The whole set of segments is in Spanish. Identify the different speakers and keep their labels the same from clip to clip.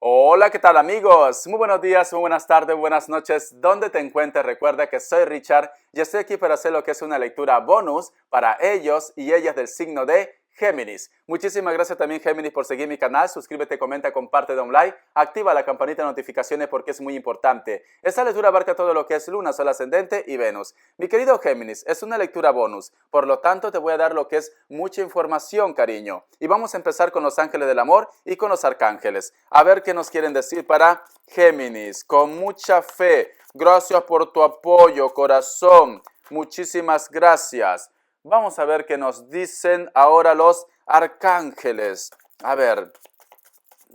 Speaker 1: Hola, ¿qué tal amigos? Muy buenos días, muy buenas tardes, buenas noches. ¿Dónde te encuentres? Recuerda que soy Richard y estoy aquí para hacer lo que es una lectura bonus para ellos y ellas del signo de Géminis. Muchísimas gracias también Géminis por seguir mi canal. Suscríbete, comenta, comparte, da un like, activa la campanita de notificaciones porque es muy importante. Esta lectura abarca todo lo que es Luna, Sol ascendente y Venus. Mi querido Géminis, es una lectura bonus, por lo tanto te voy a dar lo que es mucha información, cariño. Y vamos a empezar con los ángeles del amor y con los arcángeles. A ver qué nos quieren decir para Géminis. Con mucha fe. Gracias por tu apoyo, corazón. Muchísimas gracias. Vamos a ver qué nos dicen ahora los arcángeles. A ver,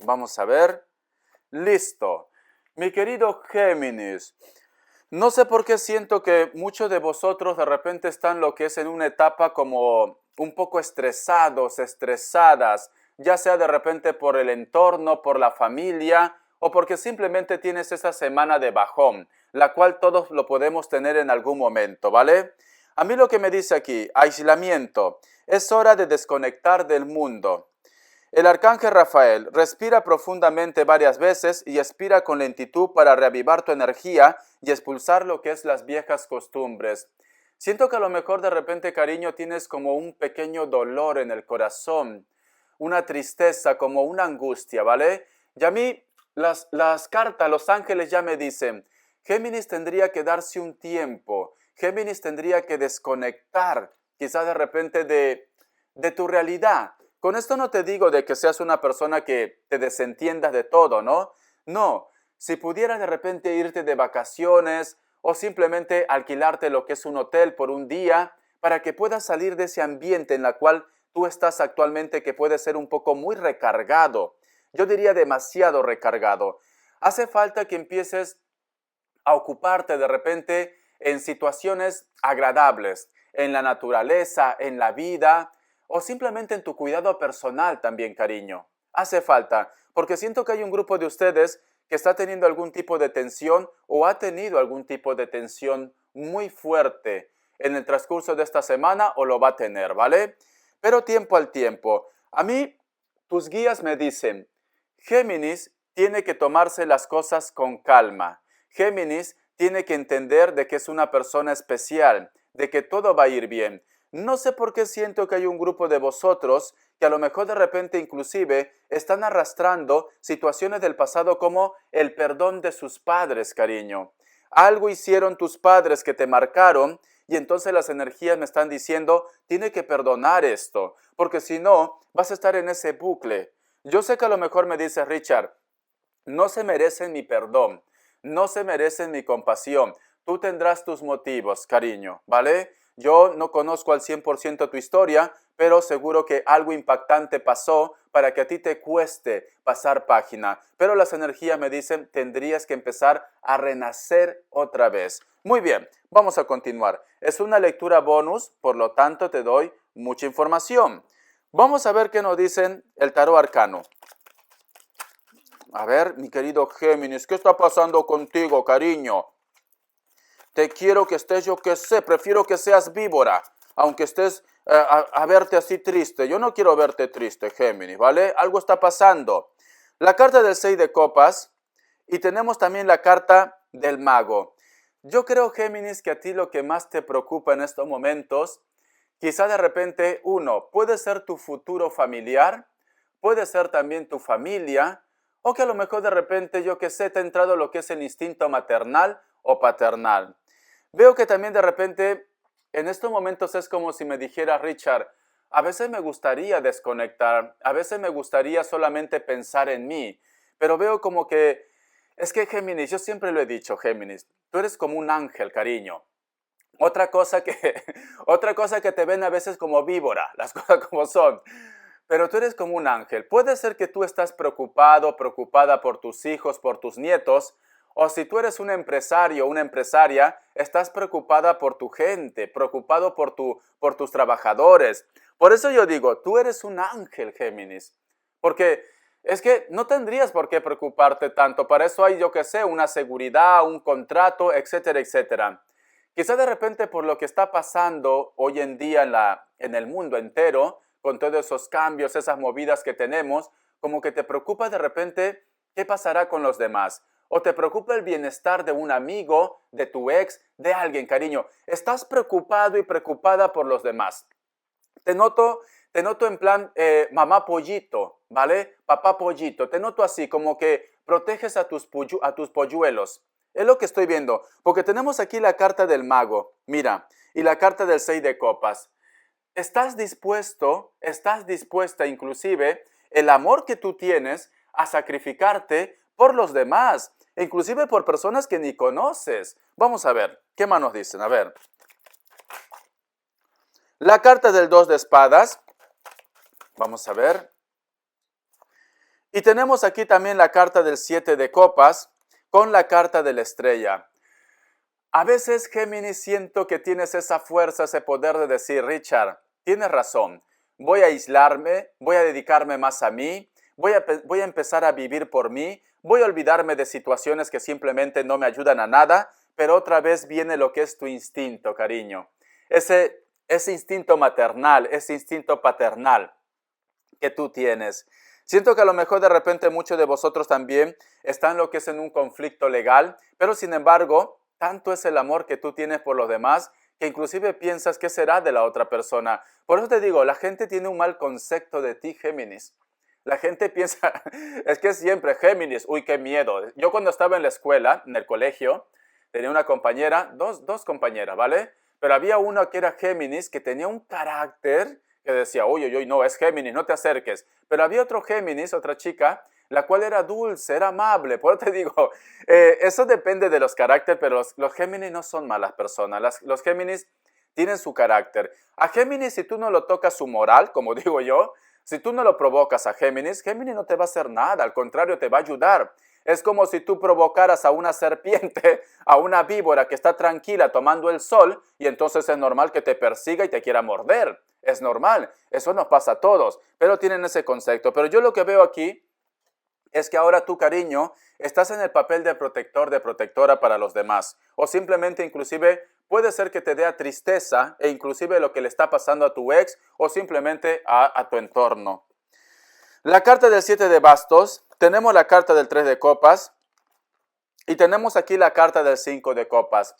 Speaker 1: vamos a ver. Listo. Mi querido Géminis, no sé por qué siento que muchos de vosotros de repente están lo que es en una etapa como un poco estresados, estresadas, ya sea de repente por el entorno, por la familia o porque simplemente tienes esa semana de bajón, la cual todos lo podemos tener en algún momento, ¿vale? A mí lo que me dice aquí, aislamiento, es hora de desconectar del mundo. El arcángel Rafael respira profundamente varias veces y expira con lentitud para reavivar tu energía y expulsar lo que es las viejas costumbres. Siento que a lo mejor de repente, cariño, tienes como un pequeño dolor en el corazón, una tristeza, como una angustia, ¿vale? Y a mí las cartas, los ángeles ya me dicen, Géminis tendría que darse un tiempo, Géminis tendría que desconectar quizás de repente de tu realidad. Con esto no te digo de que seas una persona que te desentiendas de todo, ¿no? No, si pudieras de repente irte de vacaciones o simplemente alquilarte lo que es un hotel por un día para que puedas salir de ese ambiente en la cual tú estás actualmente que puede ser un poco muy recargado. Yo diría demasiado recargado. Hace falta que empieces a ocuparte de repente en situaciones agradables, en la naturaleza, en la vida o simplemente en tu cuidado personal también, cariño. Hace falta, porque siento que hay un grupo de ustedes que está teniendo algún tipo de tensión o ha tenido algún tipo de tensión muy fuerte en el transcurso de esta semana o lo va a tener, ¿vale? Pero tiempo al tiempo. A mí, tus guías me dicen, Géminis tiene que tomarse las cosas con calma. Géminis tiene que entender de que es una persona especial, de que todo va a ir bien. No sé por qué siento que hay un grupo de vosotros que a lo mejor de repente inclusive están arrastrando situaciones del pasado como el perdón de sus padres, cariño. Algo hicieron tus padres que te marcaron y entonces las energías me están diciendo, tiene que perdonar esto, porque si no, vas a estar en ese bucle. Yo sé que a lo mejor me dice Richard, no se merecen mi perdón, no se merecen mi compasión. Tú tendrás tus motivos, cariño, ¿vale? Yo no conozco al 100% tu historia, pero seguro que algo impactante pasó para que a ti te cueste pasar página. Pero las energías me dicen, tendrías que empezar a renacer otra vez. Muy bien, vamos a continuar. Es una lectura bonus, por lo tanto te doy mucha información. Vamos a ver qué nos dicen el tarot arcano. A ver, mi querido Géminis, ¿qué está pasando contigo, cariño? Te quiero que estés, yo que sé, prefiero que seas víbora, aunque estés a verte así triste. Yo no quiero verte triste, Géminis, ¿vale? Algo está pasando. La carta del 6 de copas y tenemos también la carta del mago. Yo creo, Géminis, que a ti lo que más te preocupa en estos momentos, quizá de repente, uno, puede ser tu futuro familiar, puede ser también tu familia, o que a lo mejor de repente, yo que sé, te ha entrado lo que es el instinto maternal o paternal. Veo que también de repente, en estos momentos es como si me dijera Richard, a veces me gustaría desconectar, a veces me gustaría solamente pensar en mí, pero veo como que, es que Géminis, yo siempre lo he dicho, Géminis, tú eres como un ángel, cariño. Otra cosa que, otra cosa que te ven a veces como víbora, las cosas como son. Pero tú eres como un ángel. Puede ser que tú estás preocupado, preocupada por tus hijos, por tus nietos, o si tú eres un empresario o una empresaria, estás preocupada por tu gente, preocupado por tus trabajadores. Por eso yo digo, tú eres un ángel, Géminis. Porque es que no tendrías por qué preocuparte tanto. Para eso hay, yo que sé, una seguridad, un contrato, etcétera, etcétera. Quizá de repente por lo que está pasando hoy en día en el mundo entero, con todos esos cambios, esas movidas que tenemos, como que te preocupa de repente ¿Qué pasará con los demás? ¿O te preocupa el bienestar de un amigo, de tu ex, de alguien, cariño? Estás preocupado y preocupada por los demás. Te noto en plan mamá pollito, ¿vale? Papá pollito. Te noto así, como que proteges a tus polluelos. Es lo que estoy viendo, porque tenemos aquí la carta del mago, mira, y la carta del 6 de copas. Estás dispuesta inclusive, el amor que tú tienes, a sacrificarte por los demás, e inclusive por personas que ni conoces. Vamos a ver, ¿qué más nos dicen? A ver. La carta del 2 de espadas. Vamos a ver. Y tenemos aquí también la carta del 7 de copas con la carta de la estrella. A veces, Géminis, siento que tienes esa fuerza, ese poder de decir, Richard, tienes razón, voy a aislarme, voy a dedicarme más a mí, voy a empezar a vivir por mí, voy a olvidarme de situaciones que simplemente no me ayudan a nada, pero otra vez viene lo que es tu instinto, cariño. Ese instinto maternal, ese instinto paternal que tú tienes. Siento que a lo mejor de repente muchos de vosotros también están lo que es en un conflicto legal, pero sin embargo, tanto es el amor que tú tienes por los demás que inclusive piensas qué será de la otra persona. Por eso te digo, la gente tiene un mal concepto de ti, Géminis. La gente piensa, es que siempre Géminis, uy, qué miedo. Yo cuando estaba en la escuela, en el colegio, tenía una compañera, dos compañeras, ¿vale? Pero había una que era Géminis que tenía un carácter que decía, uy, no, es Géminis, no te acerques. Pero había otro Géminis, otra chica, la cual era dulce, era amable. Por eso te digo, eso depende de los caracteres, pero los Géminis no son malas personas. Los Géminis tienen su carácter. A Géminis, si tú no lo tocas su moral, como digo yo, si tú no lo provocas a Géminis, Géminis no te va a hacer nada, al contrario, te va a ayudar. Es como si tú provocaras a una serpiente, a una víbora que está tranquila tomando el sol y entonces es normal que te persiga y te quiera morder. Es normal, eso nos pasa a todos, pero tienen ese concepto. Pero yo lo que veo aquí es que ahora tú, cariño, estás en el papel de protector, de protectora para los demás. O simplemente, inclusive, puede ser que te dé tristeza e inclusive lo que le está pasando a tu ex o simplemente a tu entorno. La carta del 7 de bastos, tenemos la carta del 3 de copas y tenemos aquí la carta del 5 de copas.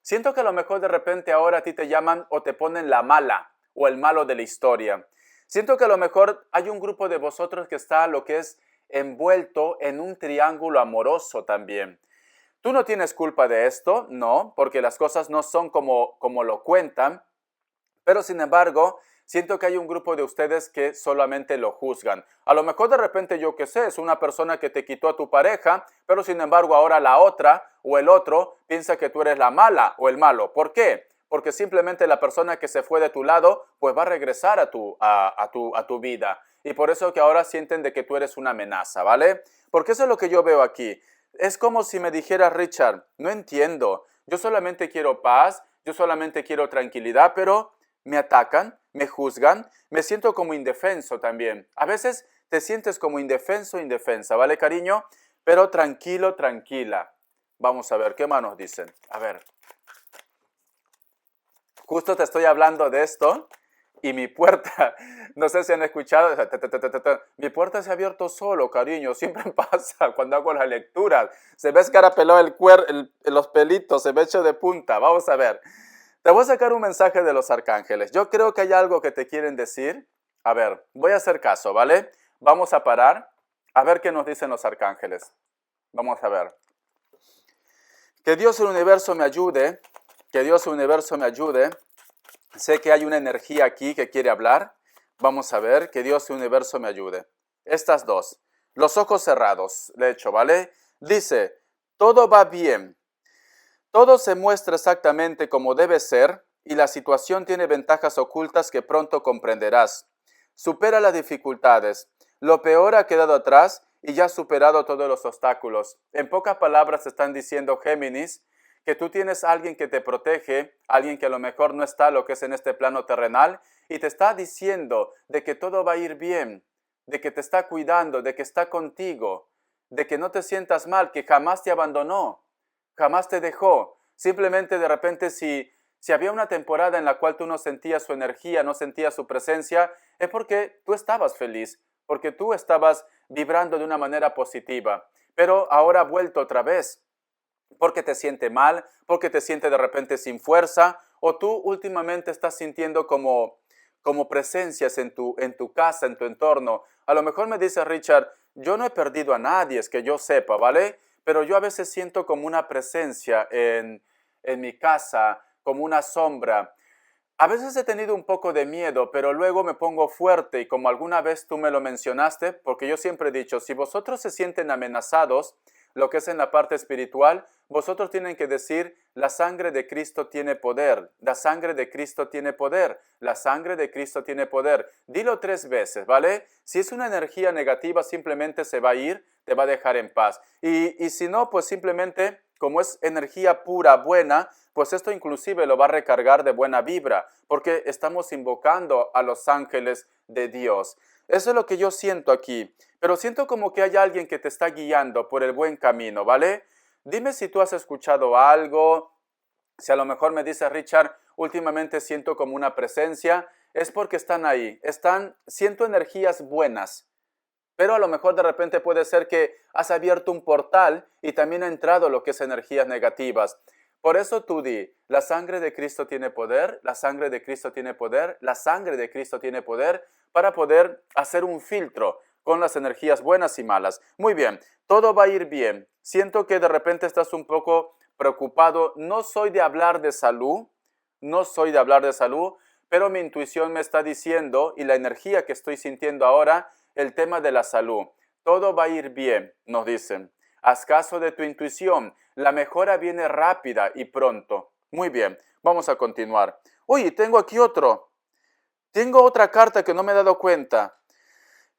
Speaker 1: Siento que a lo mejor de repente ahora a ti te llaman o te ponen la mala o el malo de la historia. Siento que a lo mejor hay un grupo de vosotros que está lo que es envuelto en un triángulo amoroso también. Tú no tienes culpa de esto, no, porque las cosas no son como lo cuentan, pero sin embargo, siento que hay un grupo de ustedes que solamente lo juzgan. A lo mejor de repente, yo qué sé, es una persona que te quitó a tu pareja, pero sin embargo ahora la otra o el otro piensa que tú eres la mala o el malo. ¿Por qué? Porque simplemente la persona que se fue de tu lado, pues va a regresar a tu vida. Y por eso que ahora sienten de que tú eres una amenaza, ¿vale? Porque eso es lo que yo veo aquí. Es como si me dijeras, Richard, no entiendo. Yo solamente quiero paz, yo solamente quiero tranquilidad, pero me atacan, me juzgan, me siento como indefenso también. A veces te sientes como indefenso, indefensa, ¿vale, cariño? Pero tranquilo, tranquila. Vamos a ver, ¿qué más nos dicen? A ver. Justo te estoy hablando de esto y mi puerta, no sé si han escuchado, mi puerta se ha abierto solo, cariño, siempre pasa cuando hago las lecturas. Se ve escarapelado los pelitos, se ve hecho de punta. Vamos a ver. Te voy a sacar un mensaje de los arcángeles. Yo creo que hay algo que te quieren decir. A ver, voy a hacer caso, ¿vale? Vamos a parar a ver qué nos dicen los arcángeles. Vamos a ver. Que Dios el universo me ayude. Que Dios el universo me ayude. Sé que hay una energía aquí que quiere hablar. Vamos a ver. Que Dios el universo me ayude. Estas dos. Los ojos cerrados, de hecho, ¿vale? Dice, todo va bien. Todo se muestra exactamente como debe ser y la situación tiene ventajas ocultas que pronto comprenderás. Supera las dificultades. Lo peor ha quedado atrás y ya has superado todos los obstáculos. En pocas palabras están diciendo, Géminis, que tú tienes a alguien que te protege, alguien que a lo mejor no está lo que es en este plano terrenal y te está diciendo de que todo va a ir bien, de que te está cuidando, de que está contigo, de que no te sientas mal, que jamás te abandonó. Jamás te dejó. Simplemente de repente si había una temporada en la cual tú no sentías su energía, no sentías su presencia, es porque tú estabas feliz, porque tú estabas vibrando de una manera positiva, pero ahora ha vuelto otra vez, porque te siente mal, porque te siente de repente sin fuerza, o tú últimamente estás sintiendo como presencias en tu casa, en tu entorno. A lo mejor me dice Richard, yo no he perdido a nadie, es que yo sepa, ¿vale? Pero yo a veces siento como una presencia en mi casa, como una sombra. A veces he tenido un poco de miedo, pero luego me pongo fuerte y como alguna vez tú me lo mencionaste, porque yo siempre he dicho, si vosotros se sienten amenazados, lo que es en la parte espiritual, vosotros tienen que decir, la sangre de Cristo tiene poder, la sangre de Cristo tiene poder, la sangre de Cristo tiene poder. Dilo 3 veces, ¿vale? Si es una energía negativa, simplemente se va a ir, te va a dejar en paz. Y si no, pues simplemente, como es energía pura, buena, pues esto inclusive lo va a recargar de buena vibra, porque estamos invocando a los ángeles de Dios. Eso es lo que yo siento aquí, pero siento como que hay alguien que te está guiando por el buen camino, ¿vale? Dime si tú has escuchado algo, si a lo mejor me dice Richard, últimamente siento como una presencia, es porque están ahí, siento energías buenas. Pero a lo mejor de repente puede ser que has abierto un portal y también ha entrado lo que es energías negativas. Por eso tú di, la sangre de Cristo tiene poder, la sangre de Cristo tiene poder, la sangre de Cristo tiene poder para poder hacer un filtro con las energías buenas y malas. Muy bien, todo va a ir bien. Siento que de repente estás un poco preocupado. No soy de hablar de salud, no soy de hablar de salud, pero mi intuición me está diciendo y la energía que estoy sintiendo ahora, el tema de la salud. Todo va a ir bien, nos dicen. Haz caso de tu intuición. La mejora viene rápida y pronto. Muy bien, vamos a continuar. Uy, tengo aquí otro. Tengo otra carta que no me he dado cuenta.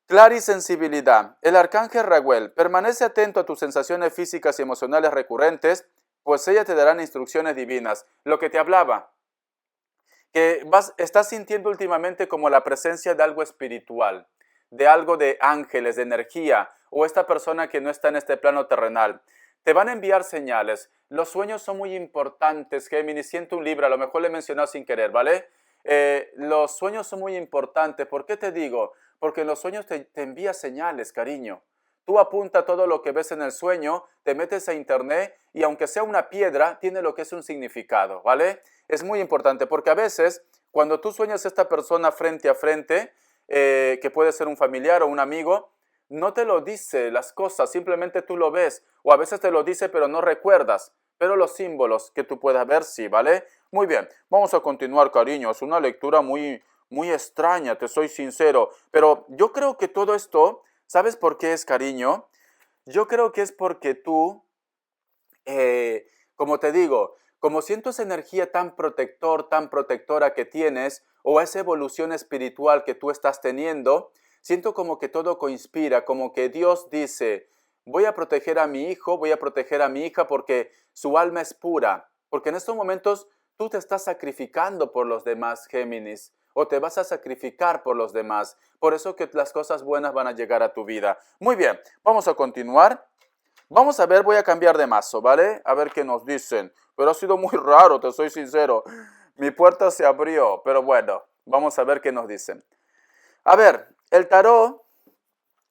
Speaker 1: Clarisensibilidad. El arcángel Raguel. Permanece atento a tus sensaciones físicas y emocionales recurrentes, pues ella te dará instrucciones divinas. Lo que te hablaba, que estás sintiendo últimamente como la presencia de algo espiritual, de algo de ángeles, de energía, o esta persona que no está en este plano terrenal. Te van a enviar señales. Los sueños son muy importantes, Géminis. Siento un libro, a lo mejor le he mencionado sin querer, ¿vale? Los sueños son muy importantes. ¿Por qué te digo? Porque en los sueños te envía señales, cariño. Tú apunta todo lo que ves en el sueño, te metes a internet y aunque sea una piedra, tiene lo que es un significado, ¿vale? Es muy importante porque a veces cuando tú sueñas a esta persona frente a frente, que puede ser un familiar o un amigo, no te lo dice las cosas, simplemente tú lo ves o a veces te lo dice pero no recuerdas, pero los símbolos que tú puedas ver sí, ¿vale? Muy bien, vamos a continuar, cariño, es una lectura muy extraña, te soy sincero, pero yo creo que todo esto, ¿sabes por qué es, cariño? Yo creo que es porque tú, como te digo, como siento esa energía tan tan protectora que tienes, o esa evolución espiritual que tú estás teniendo, siento como que todo conspira, como que Dios dice, voy a proteger a mi hijo, voy a proteger a mi hija porque su alma es pura, porque en estos momentos tú te estás sacrificando por los demás, Géminis, o te vas a sacrificar por los demás. Por eso que las cosas buenas van a llegar a tu vida. Muy bien, vamos a continuar. Vamos a ver, voy a cambiar de mazo, ¿vale? A ver qué nos dicen. Pero ha sido muy raro, te soy sincero. Mi puerta se abrió, pero bueno, vamos a ver qué nos dicen. A ver, el tarot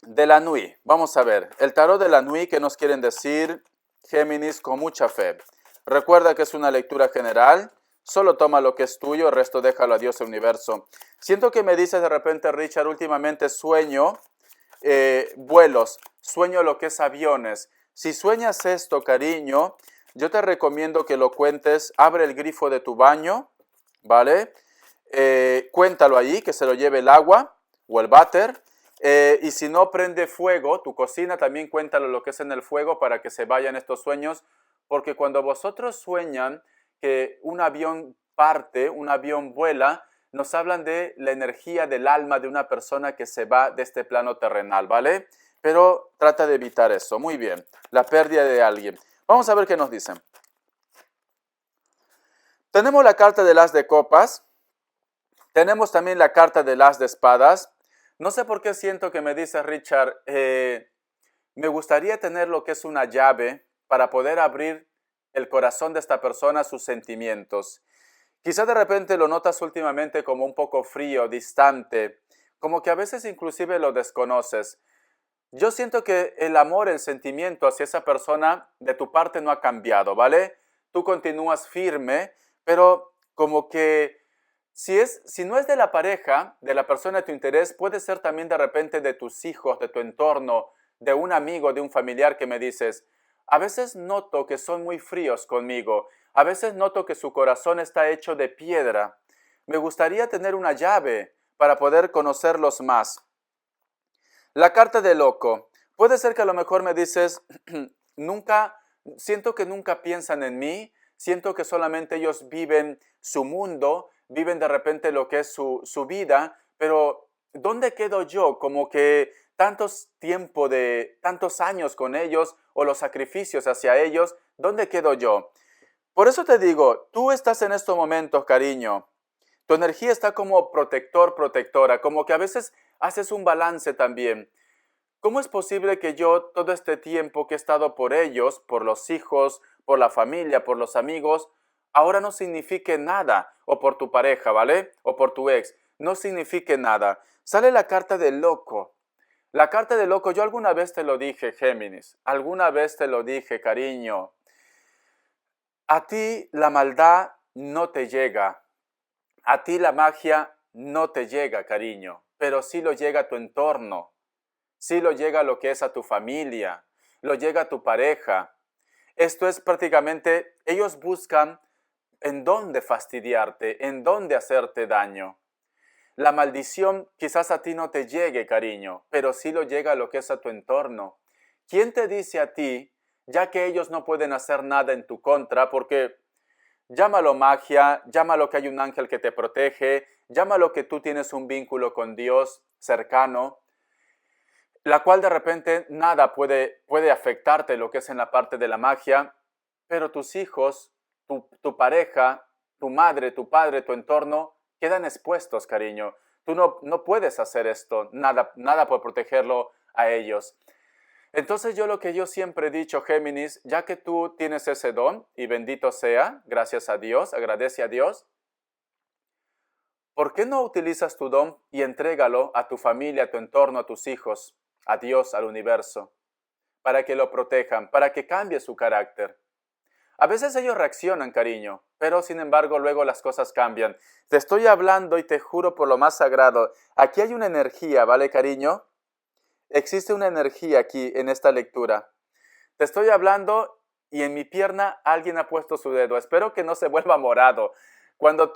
Speaker 1: de la Nui. Vamos a ver, el tarot de la Nui, ¿qué nos quieren decir? Géminis, con mucha fe. Recuerda que es una lectura general. Solo toma lo que es tuyo, el resto déjalo a Dios, el universo. Siento que me dices de repente, Richard, últimamente sueño vuelos, sueño lo que es aviones. Si sueñas esto, cariño, yo te recomiendo que lo cuentes, abre el grifo de tu baño, ¿vale? Cuéntalo allí, que se lo lleve el agua o el váter. Y si no prende fuego, tu cocina, también cuéntalo lo que es en el fuego para que se vayan estos sueños, porque cuando vosotros sueñan que un avión parte, un avión vuela, nos hablan de la energía del alma de una persona que se va de este plano terrenal, ¿vale? Pero trata de evitar eso. Muy bien, la pérdida de alguien. Vamos a ver qué nos dicen. Tenemos la carta del as de copas. Tenemos también la carta del as de espadas. No sé por qué siento que me dice Richard, me gustaría tener lo que es una llave para poder abrir el corazón de esta persona a sus sentimientos. Quizá de repente lo notas últimamente como un poco frío, distante, como que a veces inclusive lo desconoces. yo siento que el amor, el sentimiento hacia esa persona de tu parte no ha cambiado, ¿vale? Tú continúas firme, pero como que si no es de la pareja, de la persona de tu interés, puede ser también de repente de tus hijos, de tu entorno, de un amigo, de un familiar que me dices, a veces noto que son muy fríos conmigo, a veces noto que su corazón está hecho de piedra. Me gustaría tener una llave para poder conocerlos más. La carta de loco. Puede ser que a lo mejor me dices, nunca, siento que nunca piensan en mí, siento que solamente ellos viven su mundo, viven de repente lo que es su vida, pero ¿dónde quedo yo? Como que tantos años con ellos o los sacrificios hacia ellos, ¿dónde quedo yo? Por eso te digo, tú estás en estos momentos, cariño. Tu energía está como protector, protectora, como que a veces haces un balance también. ¿Cómo es posible que yo todo este tiempo que he estado por ellos, por los hijos, por la familia, por los amigos, ahora no signifique nada? O por tu pareja, ¿vale? O por tu ex, no signifique nada. Sale la carta del loco. La carta del loco, yo alguna vez te lo dije, Géminis, alguna vez te lo dije, cariño. A ti la maldad no te llega. A ti la magia no te llega, cariño, pero sí lo llega a tu entorno, sí lo llega a lo que es a tu familia, lo llega a tu pareja. Esto es prácticamente, ellos buscan en dónde fastidiarte, en dónde hacerte daño. La maldición quizás a ti no te llegue, cariño, pero sí lo llega a lo que es a tu entorno. ¿Quién te dice a ti, ya que ellos no pueden hacer nada en tu contra, porque llámalo magia, llámalo que hay un ángel que te protege, llámalo que tú tienes un vínculo con Dios cercano, la cual de repente nada puede afectarte lo que es en la parte de la magia, pero tus hijos, tu pareja, tu madre, tu padre, tu entorno, quedan expuestos, cariño. Tú no puedes hacer esto, nada por protegerlo a ellos. Entonces lo que yo siempre he dicho, Géminis, ya que tú tienes ese don, y bendito sea, gracias a Dios, agradece a Dios, ¿por qué no utilizas tu don y entrégalo a tu familia, a tu entorno, a tus hijos, a Dios, al universo, para que lo protejan, para que cambie su carácter? A veces ellos reaccionan, cariño, pero sin embargo luego las cosas cambian. Te estoy hablando y te juro por lo más sagrado, aquí hay una energía, ¿vale, cariño? Existe una energía aquí en esta lectura. Te estoy hablando y en mi pierna alguien ha puesto su dedo. Espero que no se vuelva morado. Cuando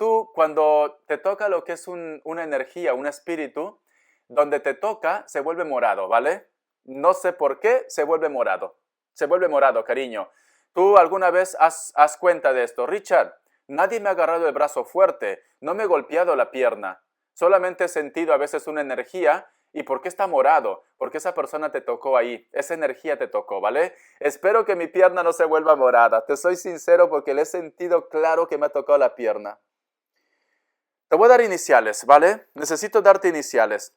Speaker 1: te toca lo que es una energía, un espíritu, donde te toca se vuelve morado, ¿vale? No sé por qué se vuelve morado. Se vuelve morado, cariño. Tú alguna vez haz cuenta de esto. Richard, nadie me ha agarrado el brazo fuerte, no me he golpeado la pierna. Solamente he sentido a veces una energía. ¿Y por qué está morado? Porque esa persona te tocó ahí, esa energía te tocó, ¿vale? Espero que mi pierna no se vuelva morada. Te soy sincero porque le he sentido claro que me ha tocado la pierna. Te voy a dar iniciales, ¿vale? Necesito darte iniciales.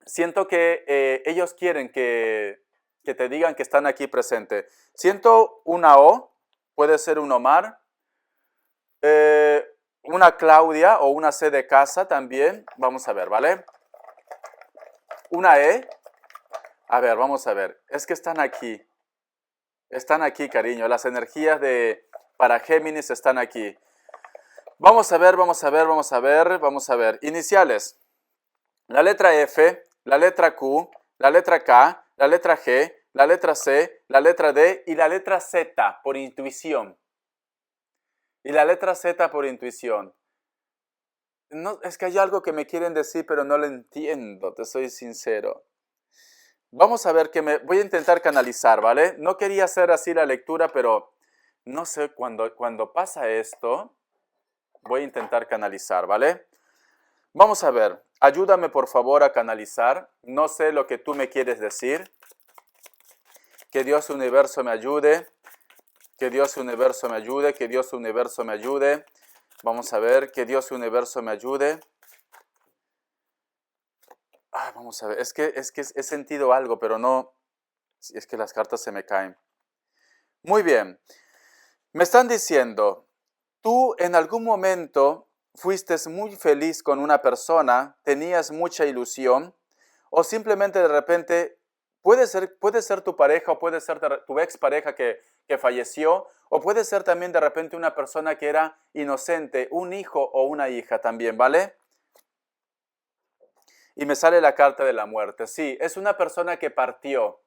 Speaker 1: Siento que ellos quieren que te digan que están aquí presentes. Siento una O, puede ser un Omar, una Claudia o una C de casa también. Vamos a ver, ¿vale? Una E. A ver, vamos a ver. Es que están aquí. Están aquí, cariño. Las energías para Géminis están aquí. Vamos a ver, vamos a ver, vamos a ver, vamos a ver. Iniciales. La letra F, la letra Q, la letra K, la letra G, la letra C, la letra D y la letra Z por intuición. Y la letra Z por intuición. No, es que hay algo que me quieren decir, pero no lo entiendo, te soy sincero. Vamos a ver voy a intentar canalizar, ¿vale? No quería hacer así la lectura, pero no sé, cuando pasa esto, voy a intentar canalizar, ¿vale? Vamos a ver, ayúdame por favor a canalizar. No sé lo que tú me quieres decir. Que Dios Universo me ayude. Que Dios Universo me ayude. Que Dios Universo me ayude. Vamos a ver, que Dios Universo me ayude. Vamos a ver, es que he sentido algo, pero no, es que las cartas se me caen. Muy bien, me están diciendo, tú en algún momento fuiste muy feliz con una persona, tenías mucha ilusión, o simplemente de repente puede ser tu pareja o puede ser tu expareja que falleció, o puede ser también de repente una persona que era inocente, un hijo o una hija también, ¿vale? Y me sale la carta de la muerte. Sí, es una persona que partió.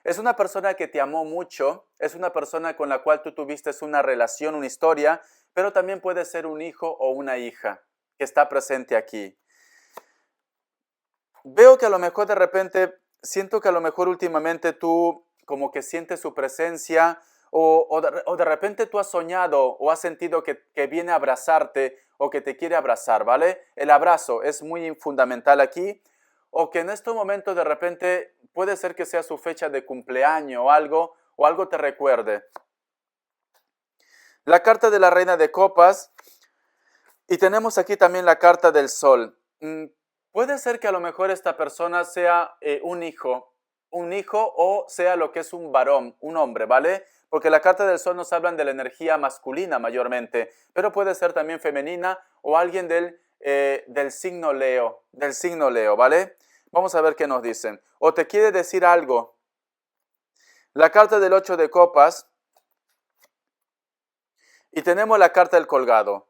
Speaker 1: Es una persona que te amó mucho, es una persona con la cual tú tuviste una relación, una historia, pero también puede ser un hijo o una hija que está presente aquí. Veo que a lo mejor de repente, siento que a lo mejor últimamente tú como que sientes su presencia o de repente tú has soñado o has sentido que viene a abrazarte o que te quiere abrazar, ¿vale? El abrazo es muy fundamental aquí. O que en este momento de repente puede ser que sea su fecha de cumpleaños o algo te recuerde. La carta de la Reina de Copas y tenemos aquí también la carta del Sol. Puede ser que a lo mejor esta persona sea un hijo o sea lo que es un varón, un hombre, ¿vale? Porque la carta del Sol nos hablan de la energía masculina mayormente, pero puede ser también femenina o alguien del signo Leo, ¿vale? Vamos a ver qué nos dicen. O te quiere decir algo. La carta del 8 de copas y tenemos la carta del colgado.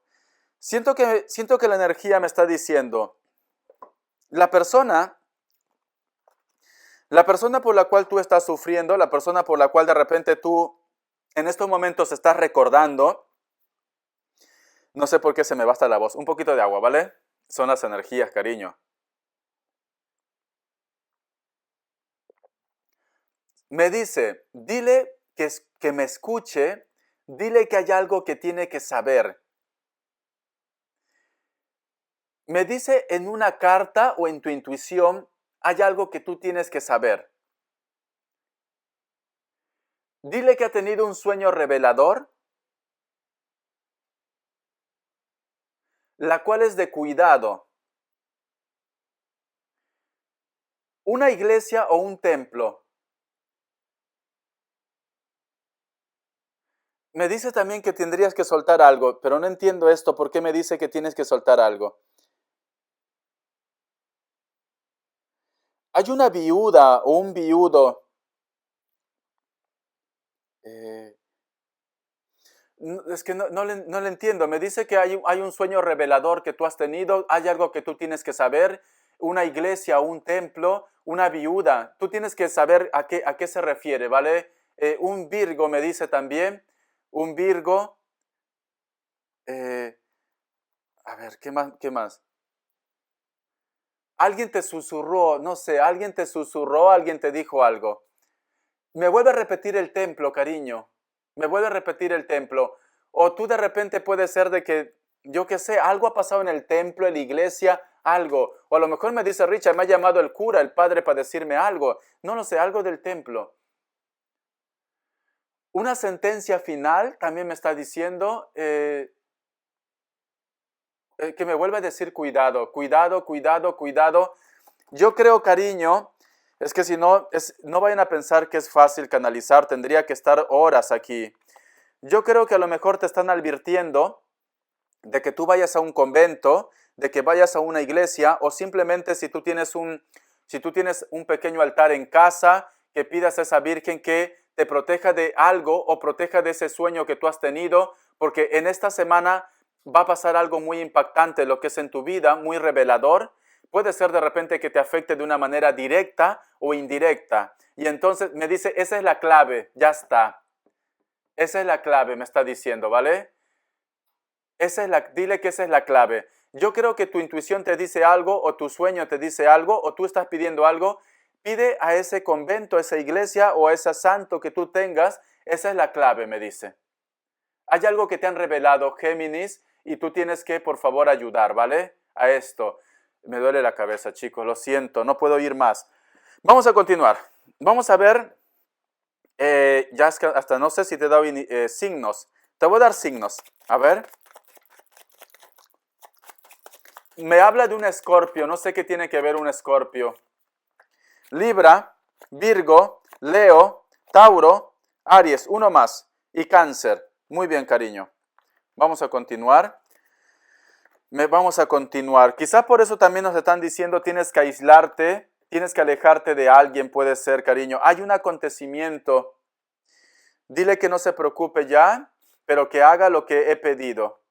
Speaker 1: Siento que la energía me está diciendo, la persona por la cual tú estás sufriendo, la persona por la cual de repente tú en estos momentos estás recordando, no sé por qué se me basta la voz, un poquito de agua, ¿vale? Son las energías, cariño. Me dice, dile que me escuche, dile que hay algo que tiene que saber. Me dice en una carta o en tu intuición, hay algo que tú tienes que saber. Dile que ha tenido un sueño revelador, la cual es de cuidado. Una iglesia o un templo. Me dice también que tendrías que soltar algo, pero no entiendo esto. ¿Por qué me dice que tienes que soltar algo? Hay una viuda o un viudo. Es que no le entiendo. Me dice que hay un sueño revelador que tú has tenido, hay algo que tú tienes que saber, una iglesia, un templo, una viuda. Tú tienes que saber a qué se refiere, ¿vale? Un Virgo me dice también, un Virgo. A ver, ¿qué más? ¿Qué más? Alguien te susurró, no sé, alguien te susurró, alguien te dijo algo. Me vuelve a repetir el templo, cariño. Me vuelve a repetir el templo. O tú de repente puede ser de que, yo qué sé, algo ha pasado en el templo, en la iglesia, algo. O a lo mejor me dice Richard, me ha llamado el cura, el padre para decirme algo. No lo sé, algo del templo. Una sentencia final también me está diciendo que me vuelve a decir cuidado, cuidado, cuidado, cuidado. Yo creo, cariño, es que si no, no vayan a pensar que es fácil canalizar, tendría que estar horas aquí. Yo creo que a lo mejor te están advirtiendo de que tú vayas a un convento, de que vayas a una iglesia, o simplemente si tú tienes un pequeño altar en casa, que pidas a esa Virgen que te proteja de algo o proteja de ese sueño que tú has tenido, porque en esta semana va a pasar algo muy impactante, lo que es en tu vida, muy revelador. Puede ser de repente que te afecte de una manera directa o indirecta. Y entonces me dice, esa es la clave, ya está. Esa es la clave, me está diciendo, ¿vale? Dile que esa es la clave. Yo creo que tu intuición te dice algo, o tu sueño te dice algo, o tú estás pidiendo algo. Pide a ese convento, a esa iglesia o a ese santo que tú tengas. Esa es la clave, me dice. Hay algo que te han revelado, Géminis, y tú tienes que, por favor, ayudar, ¿vale? A esto. Me duele la cabeza, chicos, lo siento, no puedo ir más. Vamos a continuar. Vamos a ver, ya es que hasta no sé si te he dado signos. Te voy a dar signos. A ver. Me habla de un escorpio, no sé qué tiene que ver un escorpio. Libra, Virgo, Leo, Tauro, Aries, uno más, y Cáncer. Muy bien, cariño. Vamos a continuar. Vamos a continuar. Quizá por eso también nos están diciendo tienes que aislarte tienes que alejarte de alguien, puede ser, cariño. Hay un acontecimiento. Dile que no se preocupe ya, pero que haga lo que he pedido.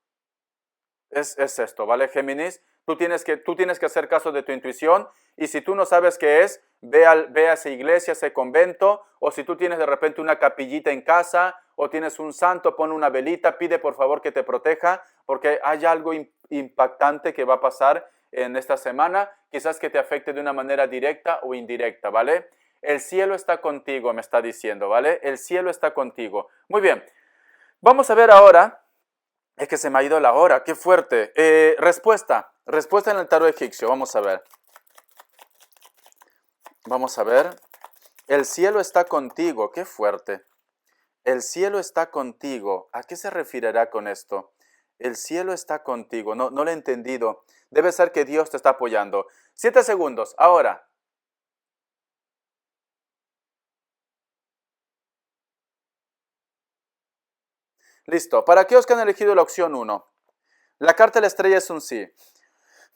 Speaker 1: Es esto, ¿vale, Géminis? Tú tienes que hacer caso de tu intuición y si tú no sabes qué es, ve a esa iglesia, ese convento, o si tú tienes de repente una capillita en casa o tienes un santo, pon una velita, pide por favor que te proteja, porque hay algo impactante que va a pasar en esta semana, quizás que te afecte de una manera directa o indirecta, ¿vale? El cielo está contigo, me está diciendo, ¿vale? El cielo está contigo. Muy bien, vamos a ver ahora. Es que se me ha ido la hora, qué fuerte. Respuesta en el tarot egipcio, vamos a ver. Vamos a ver. El cielo está contigo, qué fuerte. El cielo está contigo. ¿A qué se referirá con esto? El cielo está contigo. No lo he entendido. Debe ser que Dios te está apoyando. 7 segundos, ahora. Listo. Para aquellos que han elegido la opción 1, la carta de la estrella es un sí.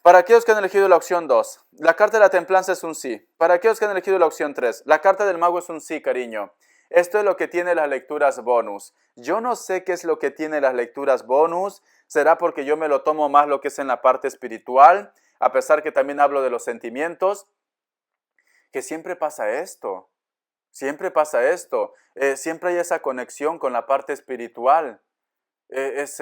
Speaker 1: Para aquellos que han elegido la opción 2, la carta de la templanza es un sí. Para aquellos que han elegido la opción 3, la carta del mago es un sí, cariño. Esto es lo que tiene las lecturas bonus. Yo no sé qué es lo que tiene las lecturas bonus. Será porque yo me lo tomo más lo que es en la parte espiritual, a pesar que también hablo de los sentimientos, que siempre pasa esto. Siempre pasa esto. Siempre hay esa conexión con la parte espiritual. Es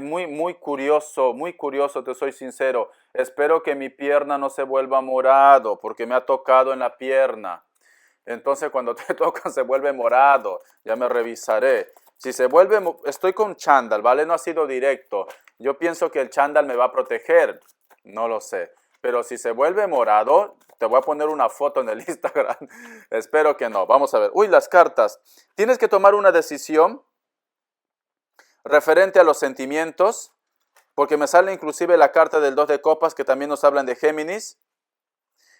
Speaker 1: muy curioso, te soy sincero. Espero que mi pierna no se vuelva morado, porque me ha tocado en la pierna. Entonces cuando te toca se vuelve morado, ya me revisaré. Si se vuelve, estoy con chándal, ¿vale? No ha sido directo. Yo pienso que el chándal me va a proteger, no lo sé. Pero si se vuelve morado, te voy a poner una foto en el Instagram. Espero que no. Vamos a ver. Uy, las cartas. Tienes que tomar una decisión referente a los sentimientos, porque me sale inclusive la carta del 2 de copas que también nos hablan de Géminis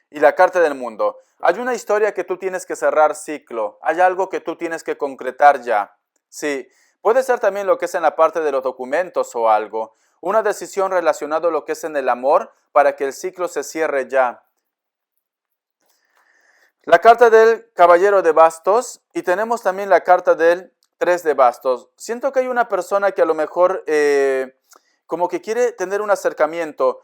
Speaker 1: y la carta del mundo. Hay una historia que tú tienes que cerrar ciclo, hay algo que tú tienes que concretar ya. Sí, puede ser también lo que es en la parte de los documentos o algo, una decisión relacionada a lo que es en el amor para que el ciclo se cierre ya. La carta del caballero de bastos y tenemos también la carta del 3 de bastos. Siento que hay una persona que a lo mejor como que quiere tener un acercamiento.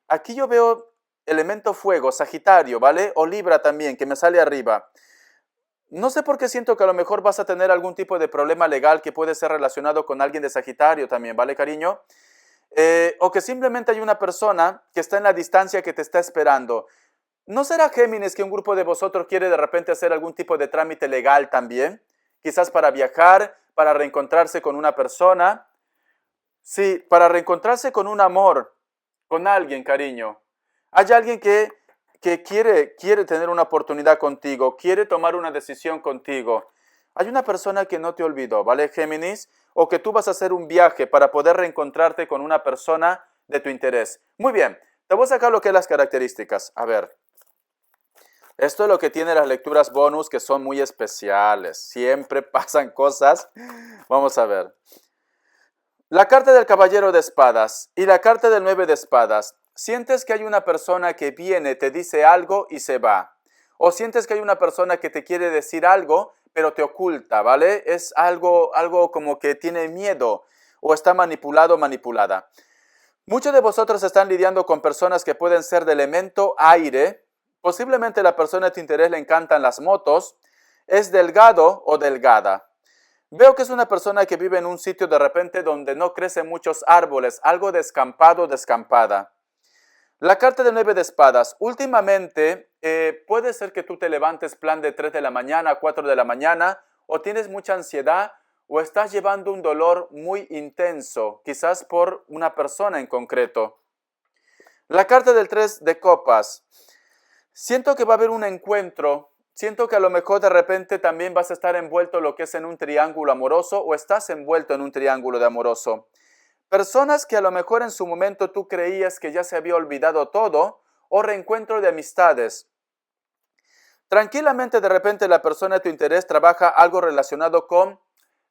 Speaker 1: Aquí yo veo elemento fuego, Sagitario, ¿vale? O Libra también, que me sale arriba. No sé por qué siento que a lo mejor vas a tener algún tipo de problema legal que puede ser relacionado con alguien de Sagitario también, ¿vale, cariño? O que simplemente hay una persona que está en la distancia que te está esperando. ¿No será, Géminis, que un grupo de vosotros quiere de repente hacer algún tipo de trámite legal también? Quizás para viajar, para reencontrarse con una persona. Sí, para reencontrarse con un amor, con alguien, cariño. Hay alguien que quiere tener una oportunidad contigo, quiere tomar una decisión contigo. Hay una persona que no te olvidó, ¿vale, Géminis? O que tú vas a hacer un viaje para poder reencontrarte con una persona de tu interés. Muy bien, te voy a sacar lo que es las características. A ver. Esto es lo que tiene las lecturas bonus que son muy especiales. Siempre pasan cosas. Vamos a ver. La carta del caballero de espadas y la carta del 9 de espadas. Sientes que hay una persona que viene, te dice algo y se va. O sientes que hay una persona que te quiere decir algo, pero te oculta, ¿vale? Es algo como que tiene miedo o está manipulado o manipulada. Muchos de vosotros están lidiando con personas que pueden ser de elemento aire. Posiblemente la persona de tu interés le encantan las motos. Es delgado o delgada. Veo que es una persona que vive en un sitio de repente donde no crecen muchos árboles, algo descampado o descampada. La carta del 9 de espadas. Últimamente puede ser que tú te levantes plan de 3 de la mañana a 4 de la mañana o tienes mucha ansiedad o estás llevando un dolor muy intenso, quizás por una persona en concreto. La carta del 3 de copas. Siento que va a haber un encuentro. Siento que a lo mejor de repente también vas a estar envuelto en lo que es en un triángulo amoroso o estás envuelto en un triángulo de amoroso. Personas que a lo mejor en su momento tú creías que ya se había olvidado todo o reencuentro de amistades. Tranquilamente de repente la persona de tu interés trabaja algo relacionado con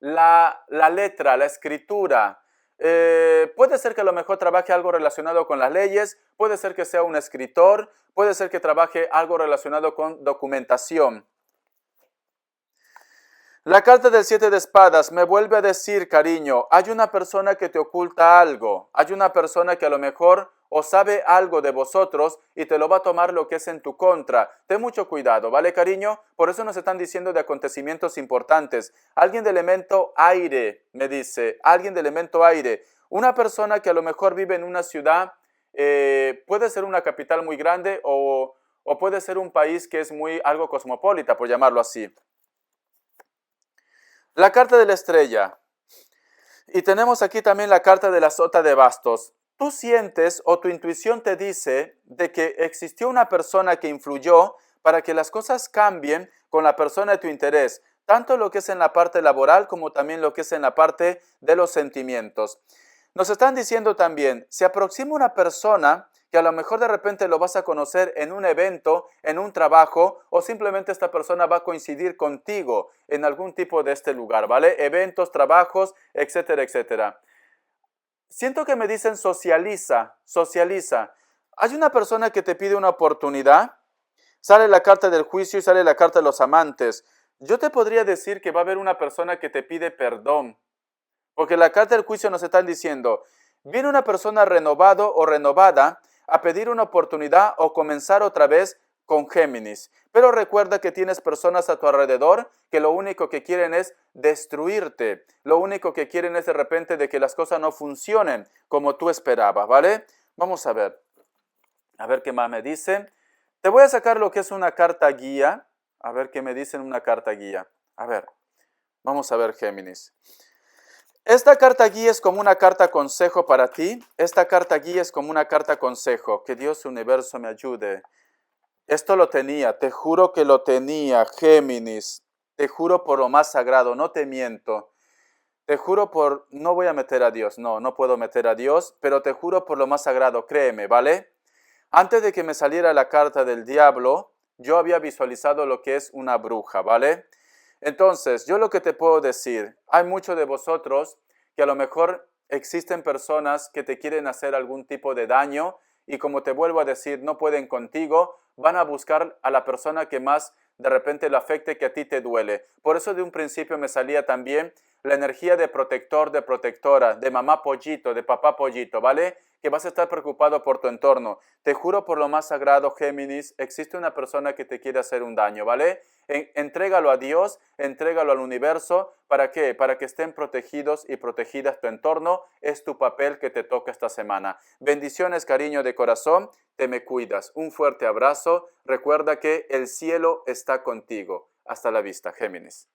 Speaker 1: la letra, la escritura. Puede ser que a lo mejor trabaje algo relacionado con las leyes, puede ser que sea un escritor, puede ser que trabaje algo relacionado con documentación. La carta del 7 de espadas me vuelve a decir, cariño, hay una persona que te oculta algo, hay una persona que a lo mejor o sabe algo de vosotros y te lo va a tomar lo que es en tu contra. Ten mucho cuidado, ¿vale, cariño? Por eso nos están diciendo de acontecimientos importantes. Alguien de elemento aire, me dice, alguien de elemento aire. Una persona que a lo mejor vive en una ciudad, puede ser una capital muy grande o puede ser un país que es algo cosmopolita, por llamarlo así. La carta de la estrella. Y tenemos aquí también la carta de la sota de bastos. Tú sientes o tu intuición te dice de que existió una persona que influyó para que las cosas cambien con la persona de tu interés, tanto lo que es en la parte laboral como también lo que es en la parte de los sentimientos. Nos están diciendo también, se aproxima una persona que a lo mejor de repente lo vas a conocer en un evento, en un trabajo, o simplemente esta persona va a coincidir contigo en algún tipo de este lugar, ¿vale? Eventos, trabajos, etcétera, etcétera. Siento que me dicen socializa, socializa. Hay una persona que te pide una oportunidad, sale la carta del juicio y sale la carta de los amantes. Yo te podría decir que va a haber una persona que te pide perdón, porque la carta del juicio nos están diciendo, viene una persona renovado o renovada a pedir una oportunidad o comenzar otra vez con Géminis. Pero recuerda que tienes personas a tu alrededor que lo único que quieren es destruirte. Lo único que quieren es de repente de que las cosas no funcionen como tú esperabas, ¿vale? Vamos a ver qué más me dicen. Te voy a sacar lo que es una carta guía. A ver qué me dicen una carta guía. A ver, vamos a ver Géminis. Esta carta guía es como una carta consejo para ti. Esta carta guía es como una carta consejo. Que Dios universo me ayude. Esto lo tenía, te juro que lo tenía, Géminis. Te juro por lo más sagrado, no te miento. Te juro por, no voy a meter a Dios, no puedo meter a Dios, pero te juro por lo más sagrado, créeme, ¿vale? Antes de que me saliera la carta del diablo, yo había visualizado lo que es una bruja, ¿vale? Entonces, yo lo que te puedo decir, hay muchos de vosotros que a lo mejor existen personas que te quieren hacer algún tipo de daño y como te vuelvo a decir, no pueden contigo, van a buscar a la persona que más de repente le afecte, que a ti te duele. Por eso de un principio me salía también la energía de protector, de protectora, de mamá pollito, de papá pollito, ¿vale? Que vas a estar preocupado por tu entorno. Te juro por lo más sagrado, Géminis, existe una persona que te quiere hacer un daño, ¿vale? Entrégalo a Dios, entrégalo al universo. ¿Para qué? Para que estén protegidos y protegidas tu entorno. Es tu papel que te toca esta semana. Bendiciones, cariño de corazón. Te me cuidas. Un fuerte abrazo. Recuerda que el cielo está contigo. Hasta la vista, Géminis.